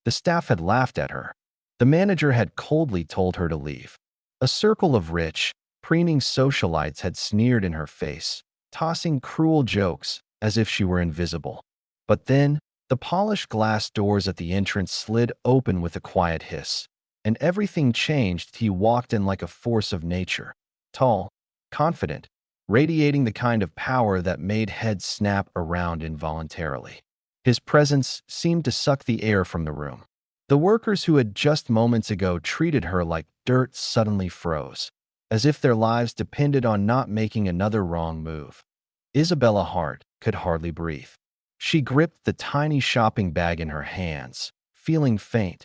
The staff had laughed at her. The manager had coldly told her to leave. A circle of rich, preening socialites had sneered in her face, tossing cruel jokes as if she were invisible. But then, the polished glass doors at the entrance slid open with a quiet hiss, and everything changed. He walked in like a force of nature, tall, confident, radiating the kind of power that made heads snap around involuntarily. His presence seemed to suck the air from the room. The workers who had just moments ago treated her like dirt suddenly froze, as if their lives depended on not making another wrong move. Isabella Hart could hardly breathe. She gripped the tiny shopping bag in her hands, feeling faint.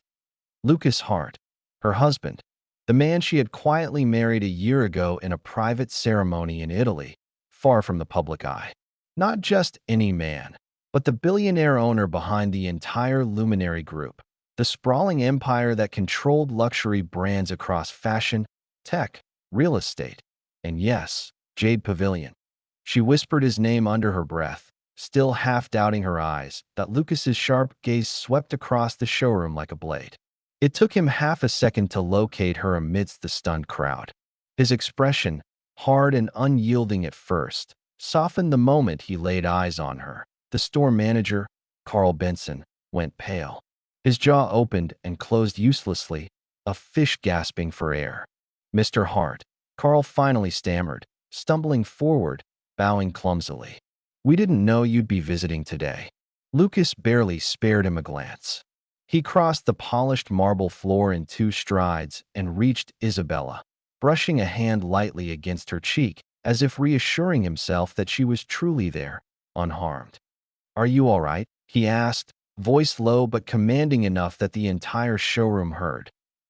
Lucas Hart, her husband, the man she had quietly married a year ago in a private ceremony in Italy, far from the public eye. Not just any man, but the billionaire owner behind the entire Luminary Group, the sprawling empire that controlled luxury brands across fashion, tech, real estate, and yes, Jade Pavilion. She whispered his name under her breath, still half doubting her eyes, that Lucas's sharp gaze swept across the showroom like a blade. It took him half a second to locate her amidst the stunned crowd. His expression, hard and unyielding at first, softened the moment he laid eyes on her. The store manager, Carl Benson, went pale. His jaw opened and closed uselessly, a fish gasping for air. "Mr. Hart," Carl finally stammered, stumbling forward, bowing clumsily. "We didn't know you'd be visiting today." Lucas barely spared him a glance. He crossed the polished marble floor in 2 strides and reached Isabella, brushing a hand lightly against her cheek, as if reassuring himself that she was truly there, unharmed. "Are you all right?" he asked, voice low but commanding enough that the entire showroom heard.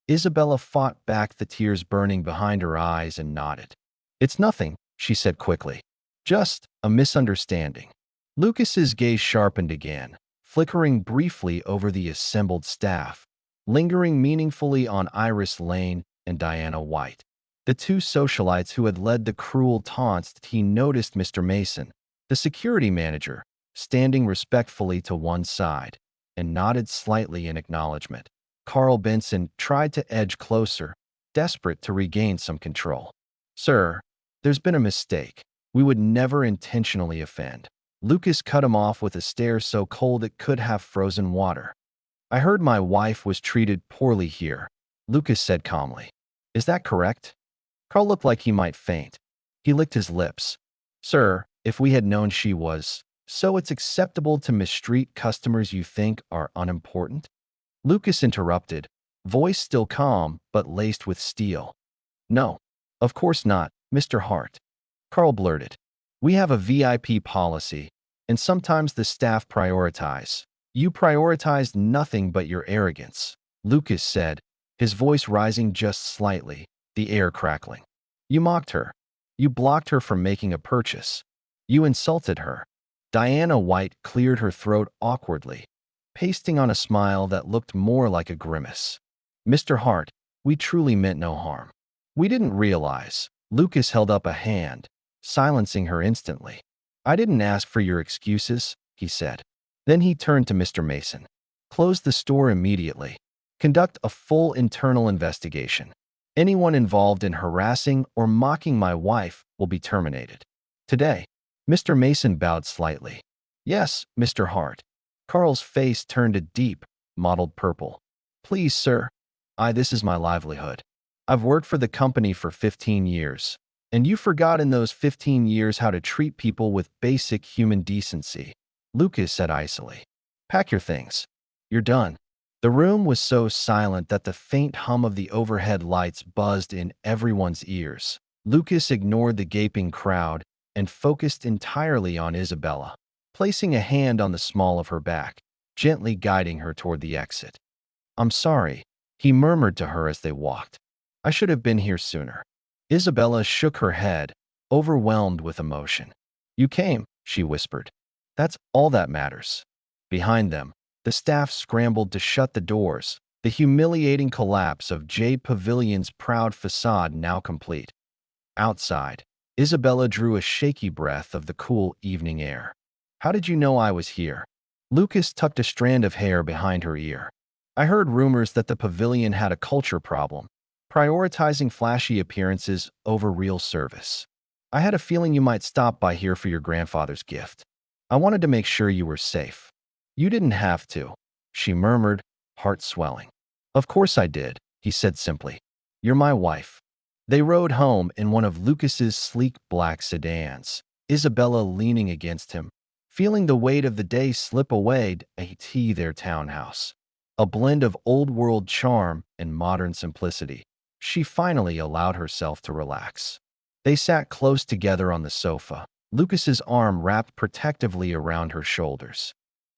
Isabella fought back the tears burning behind her eyes and nodded. "It's nothing," she said quickly. "Just a misunderstanding." Lucas's gaze sharpened again, flickering briefly over the assembled staff, lingering meaningfully on Iris Lane and Diana White. The 2 socialites who had led the cruel taunts. He noticed Mr. Mason, the security manager, standing respectfully to one side, and nodded slightly in acknowledgement. Carl Benson tried to edge closer, desperate to regain some control. "Sir, there's been a mistake. We would never intentionally offend." Lucas cut him off with a stare so cold it could have frozen water. "I heard my wife was treated poorly here," Lucas said calmly. "Is that correct?" Carl looked like he might faint. He licked his lips. "Sir, if we had known she was, so it's acceptable to mistreat customers you think are unimportant?" Lucas interrupted, voice still calm but laced with steel. "No, of course not, Mr. Hart." Carl blurted. "We have a VIP policy, and sometimes the staff prioritize. You prioritized nothing but your arrogance," Lucas said, his voice rising just slightly, the air crackling. "You mocked her. You blocked her from making a purchase. You insulted her." Diana White cleared her throat awkwardly, pasting on a smile that looked more like a grimace. "Mr. Hart, we truly meant no harm. We didn't realize." Lucas held up a hand, silencing her instantly. "I didn't ask for your excuses," he said. Then he turned to Mr. Mason. "Close the store immediately. Conduct a full internal investigation. Anyone involved in harassing or mocking my wife will be terminated today." Mr. Mason bowed slightly. "Yes, Mr. Hart." Carl's face turned a deep, mottled purple. "Please, sir. This is my livelihood. I've worked for the company for 15 years. And you forgot in those 15 years how to treat people with basic human decency," Lucas said icily. "Pack your things. You're done." The room was so silent that the faint hum of the overhead lights buzzed in everyone's ears. Lucas ignored the gaping crowd and focused entirely on Isabella, placing a hand on the small of her back, gently guiding her toward the exit. "I'm sorry," he murmured to her as they walked. "I should have been here sooner." Isabella shook her head, overwhelmed with emotion. "You came," she whispered. "That's all that matters." Behind them, the staff scrambled to shut the doors, the humiliating collapse of Jade Pavilion's proud facade now complete. Outside, Isabella drew a shaky breath of the cool evening air. "How did you know I was here?" Lucas tucked a strand of hair behind her ear. I heard rumors that the pavilion had a culture problem, prioritizing flashy appearances over real service. I had a feeling you might stop by here for your grandfather's gift. I wanted to make sure you were safe. You didn't have to, she murmured, heart swelling. Of course I did, he said simply. You're my wife. They rode home in one of Lucas's sleek black sedans, Isabella leaning against him, feeling the weight of the day slip away to their townhouse. A blend of old-world charm and modern simplicity. She finally allowed herself to relax. They sat close together on the sofa, Lucas's arm wrapped protectively around her shoulders.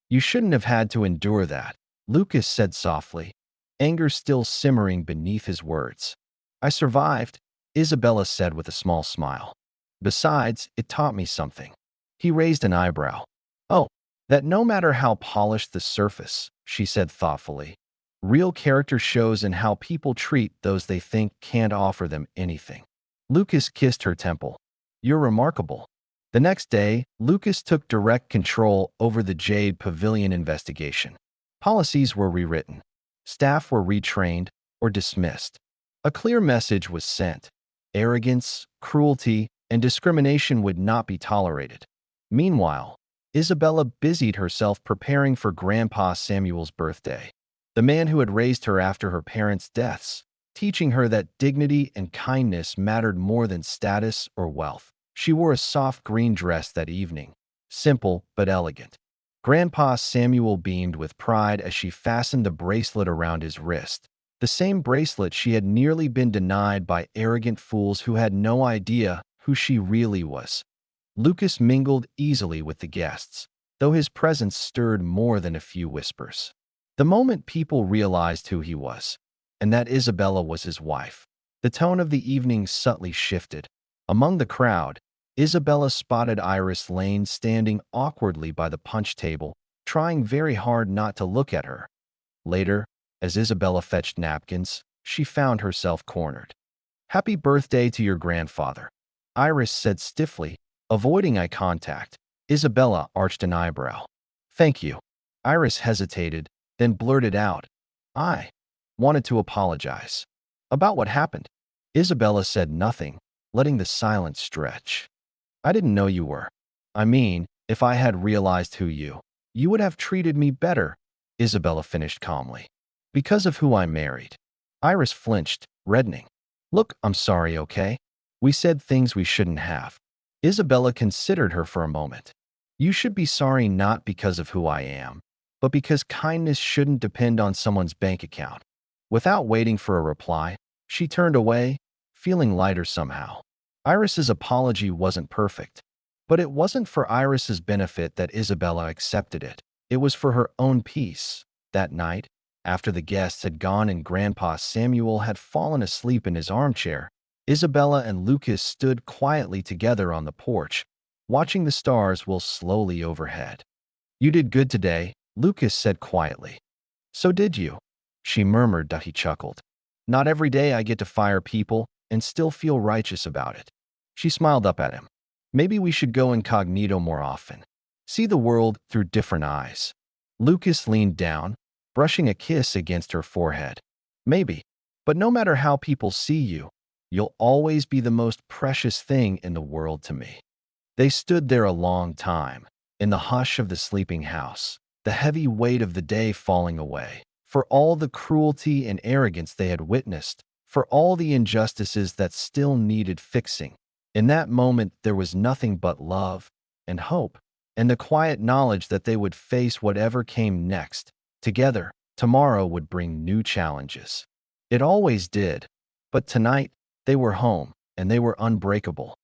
You shouldn't have had to endure that, Lucas said softly, anger still simmering beneath his words. I survived, Isabella said with a small smile. Besides, it taught me something. He raised an eyebrow. Oh, that no matter how polished the surface, she said thoughtfully, real character shows in how people treat those they think can't offer them anything. Lucas kissed her temple. You're remarkable. The next day, Lucas took direct control over the Jade Pavilion investigation. Policies were rewritten. Staff were retrained or dismissed. A clear message was sent. Arrogance, cruelty, and discrimination would not be tolerated. Meanwhile, Isabella busied herself preparing for Grandpa Samuel's birthday, the man who had raised her after her parents' deaths, teaching her that dignity and kindness mattered more than status or wealth. She wore a soft green dress that evening, simple but elegant. Grandpa Samuel beamed with pride as she fastened the bracelet around his wrist, the same bracelet she had nearly been denied by arrogant fools who had no idea who she really was. Lucas mingled easily with the guests, though his presence stirred more than a few whispers. The moment people realized who he was, and that Isabella was his wife, the tone of the evening subtly shifted. Among the crowd, Isabella spotted Iris Lane standing awkwardly by the punch table, trying very hard not to look at her. Later, as Isabella fetched napkins, she found herself cornered. Happy birthday to your grandfather, Iris said stiffly, avoiding eye contact. Isabella arched an eyebrow. Thank you. Iris hesitated, then blurted out, I wanted to apologize. About what happened? Isabella said nothing, letting the silence stretch. I didn't know you were. I mean, if I had realized who you would have treated me better, Isabella finished calmly. Because of who I married. Iris flinched, reddening. Look, I'm sorry, okay? We said things we shouldn't have. Isabella considered her for a moment. You should be sorry not because of who I am, but because kindness shouldn't depend on someone's bank account. Without waiting for a reply, she turned away, feeling lighter somehow. Iris's apology wasn't perfect, but it wasn't for Iris's benefit that Isabella accepted it. It was for her own peace. That night, after the guests had gone and Grandpa Samuel had fallen asleep in his armchair, Isabella and Lucas stood quietly together on the porch, watching the stars whirl slowly overhead. You did good today, Lucas said quietly. So did you, she murmured. He chuckled. Not every day I get to fire people and still feel righteous about it. She smiled up at him. Maybe we should go incognito more often. See the world through different eyes. Lucas leaned down, brushing a kiss against her forehead. Maybe, but no matter how people see you, you'll always be the most precious thing in the world to me. They stood there a long time, in the hush of the sleeping house, the heavy weight of the day falling away. For all the cruelty and arrogance they had witnessed, for all the injustices that still needed fixing, in that moment there was nothing but love and hope, and the quiet knowledge that they would face whatever came next. Together, tomorrow would bring new challenges. It always did, but tonight, they were home, and they were unbreakable.